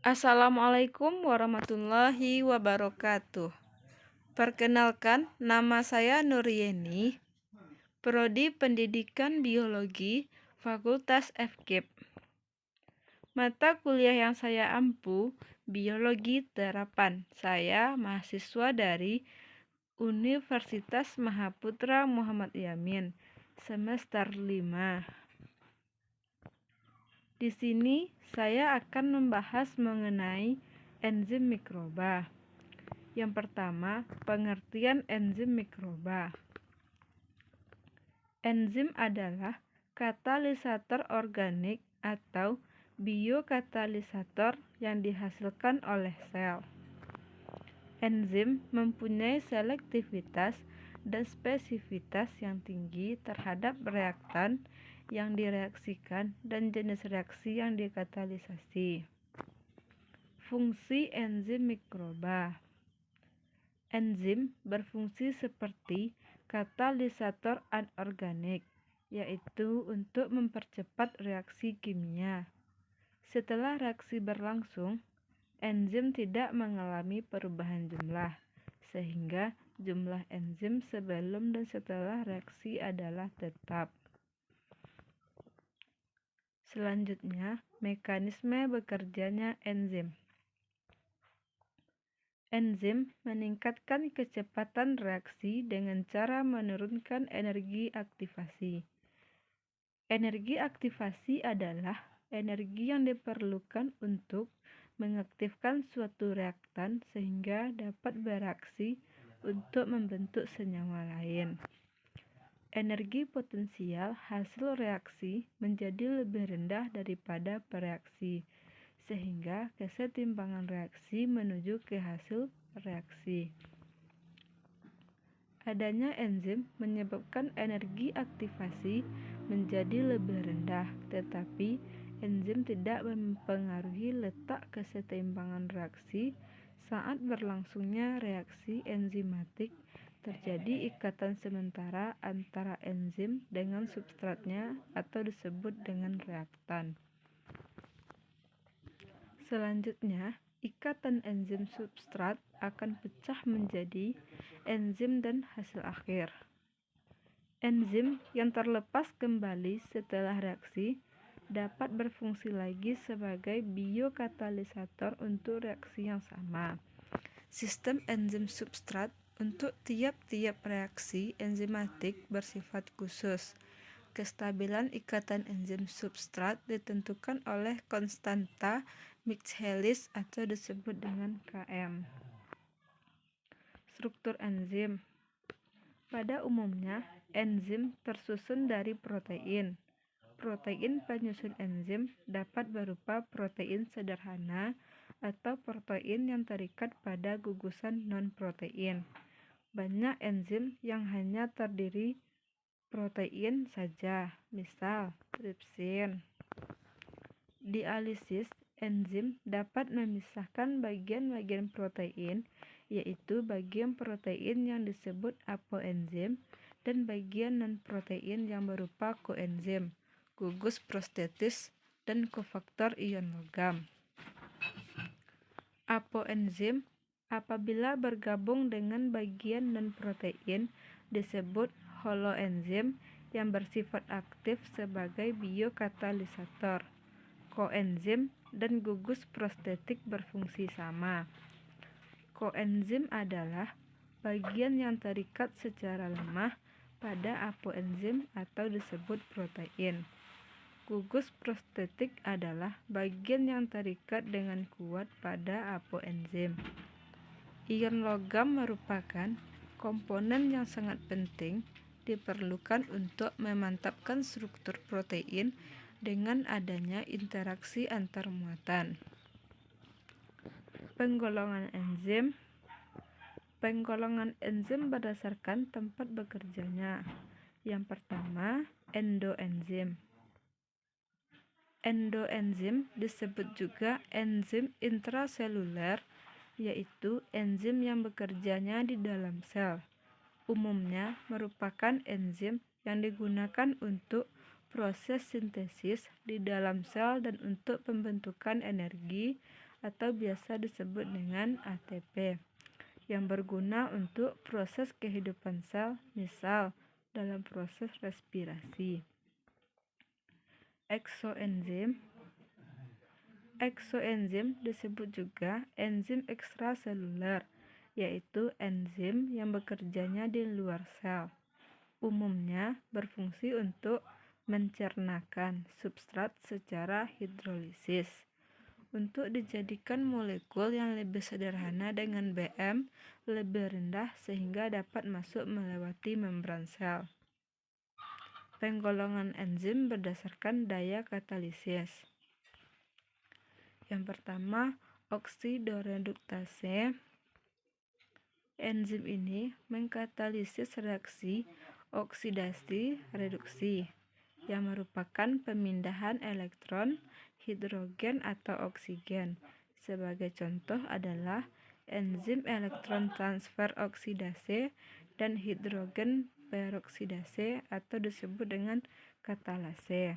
Assalamualaikum warahmatullahi wabarakatuh. Perkenalkan, nama saya Nuryeni, Prodi Pendidikan Biologi, Fakultas FKIP. Mata kuliah yang saya ampu, Biologi Terapan. Saya mahasiswa dari Universitas Mahaputra Muhammad Yamin, semester 5. Di sini saya akan membahas mengenai enzim mikroba. Yang pertama, pengertian enzim mikroba. Enzim adalah katalisator organik atau biokatalisator yang dihasilkan oleh sel. Enzim mempunyai selektivitas dan spesifitas yang tinggi terhadap reaktan yang direaksikan dan jenis reaksi yang dikatalisasi. Fungsi enzim mikroba. Enzim berfungsi seperti katalisator anorganik, yaitu untuk mempercepat reaksi kimia. Setelah reaksi berlangsung, enzim tidak mengalami perubahan jumlah, sehingga jumlah enzim sebelum dan setelah reaksi adalah tetap. Selanjutnya, mekanisme bekerjanya enzim. Enzim meningkatkan kecepatan reaksi dengan cara menurunkan energi aktivasi. Energi aktivasi adalah energi yang diperlukan untuk mengaktifkan suatu reaktan sehingga dapat bereaksi untuk membentuk senyawa lain. Energi potensial hasil reaksi menjadi lebih rendah daripada bereaksi, sehingga kesetimbangan reaksi menuju ke hasil reaksi. Adanya enzim menyebabkan energi aktivasi menjadi lebih rendah, tetapi enzim tidak mempengaruhi letak kesetimbangan reaksi. Saat berlangsungnya reaksi enzimatik, terjadi ikatan sementara antara enzim dengan substratnya atau disebut dengan reaktan. Selanjutnya, ikatan enzim substrat akan pecah menjadi enzim dan hasil akhir. Enzim yang terlepas kembali setelah reaksi dapat berfungsi lagi sebagai biokatalisator untuk reaksi yang sama. Sistem enzim substrat untuk tiap-tiap reaksi enzimatik bersifat khusus. Kestabilan ikatan enzim substrat ditentukan oleh konstanta Michaelis atau disebut dengan Km. Struktur enzim. Pada umumnya, enzim tersusun dari protein. Protein penyusun enzim dapat berupa protein sederhana atau protein yang terikat pada gugusan non-protein. Banyak enzim yang hanya terdiri protein saja, misal tripsin. Dialisis, enzim dapat memisahkan bagian-bagian protein, yaitu bagian protein yang disebut apoenzim dan bagian non-protein yang berupa koenzim, gugus prostetis, dan kofaktor ion logam. Apoenzim apabila bergabung dengan bagian non-protein disebut holoenzim yang bersifat aktif sebagai biokatalisator. Koenzim dan gugus prostetik berfungsi sama. Koenzim adalah bagian yang terikat secara lemah pada apoenzim atau disebut protein. Gugus prostetik adalah bagian yang terikat dengan kuat pada apoenzim. Ion logam merupakan komponen yang sangat penting diperlukan untuk memantapkan struktur protein dengan adanya interaksi antar muatan. Penggolongan enzim. Penggolongan enzim berdasarkan tempat bekerjanya. Yang pertama, endoenzim. Endoenzim disebut juga enzim intraseluler, yaitu enzim yang bekerjanya di dalam sel. Umumnya merupakan enzim yang digunakan untuk proses sintesis di dalam sel dan untuk pembentukan energi atau biasa disebut dengan ATP, yang berguna untuk proses kehidupan sel, misal dalam proses respirasi. Eksoenzim disebut juga enzim ekstraseluler, yaitu enzim yang bekerjanya di luar sel. Umumnya berfungsi untuk mencernakan substrat secara hidrolisis. Untuk dijadikan molekul yang lebih sederhana dengan BM lebih rendah sehingga dapat masuk melewati membran sel. Penggolongan enzim berdasarkan daya katalisis. Yang pertama, oksidoreduktase. Enzim ini mengkatalisis reaksi oksidasi reduksi yang merupakan pemindahan elektron, hidrogen atau oksigen. Sebagai contoh adalah enzim elektron transfer oksidase dan hidrogen peroksidase atau disebut dengan katalase.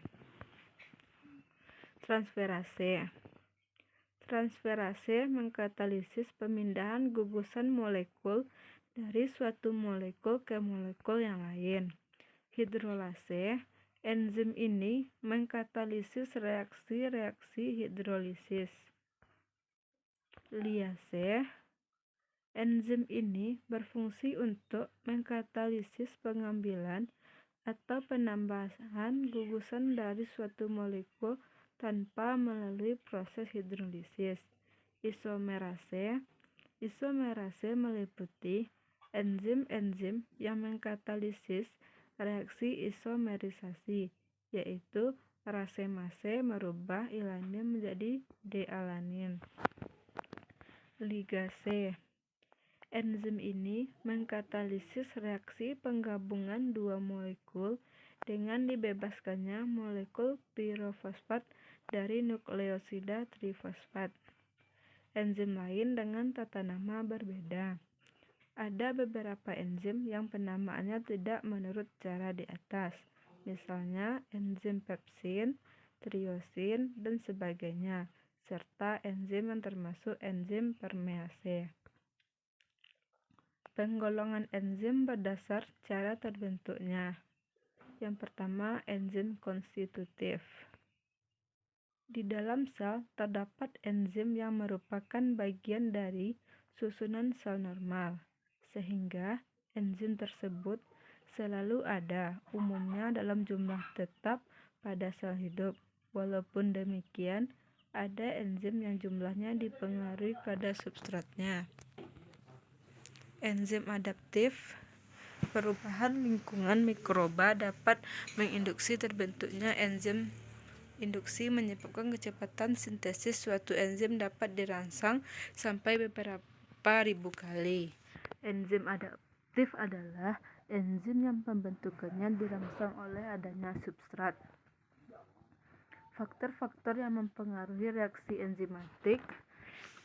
Transferase mengkatalisis pemindahan gugusan molekul dari suatu molekul ke molekul yang lain. Hidrolase, enzim ini mengkatalisis reaksi hidrolisis. Liase, enzim ini berfungsi untuk mengkatalisis pengambilan atau penambahan gugusan dari suatu molekul tanpa melalui proses hidrolisis. Isomerase meliputi enzim-enzim yang mengkatalisis reaksi isomerisasi, yaitu rasemase merubah ilanin menjadi D-alanin. Ligase, enzim ini mengkatalisis reaksi penggabungan dua molekul dengan dibebaskannya molekul pirofosfat dari nukleosida trifosfat. Enzim lain dengan tata nama berbeda. Ada beberapa enzim yang penamaannya tidak menurut cara di atas, misalnya enzim pepsin, triosin, dan sebagainya, serta enzim yang termasuk enzim permease. Penggolongan enzim berdasar cara terbentuknya. Yang pertama, enzim konstitutif. Di dalam sel terdapat enzim yang merupakan bagian dari susunan sel normal, sehingga enzim tersebut selalu ada, umumnya dalam jumlah tetap pada sel hidup. Walaupun demikian, ada enzim yang jumlahnya dipengaruhi pada substratnya. Enzim adaptif. Perubahan lingkungan mikroba dapat menginduksi terbentuknya enzim. Induksi menyebabkan kecepatan sintesis suatu enzim dapat dirangsang sampai beberapa ribu kali. Enzim adaptif adalah enzim yang pembentukannya dirangsang oleh adanya substrat. Faktor-faktor yang mempengaruhi reaksi enzimatik.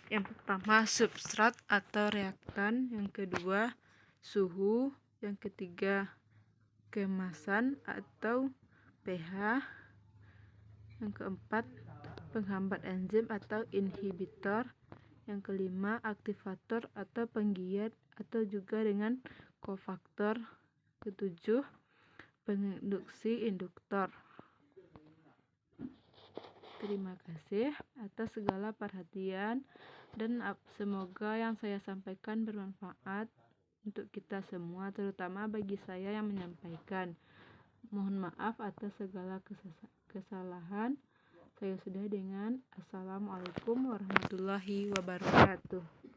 Yang pertama, substrat atau reaktan. Yang kedua, suhu. Yang ketiga, kemasan atau pH. Yang keempat, penghambat enzim atau inhibitor. Yang kelima, aktivator atau penggiat atau juga dengan kofaktor. Ketujuh, penginduksi induktor. Terima kasih atas segala perhatian dan semoga yang saya sampaikan bermanfaat untuk kita semua, terutama bagi saya yang menyampaikan. Mohon maaf atas segala kesalahan. Saya sudah dengan Assalamualaikum warahmatullahi wabarakatuh.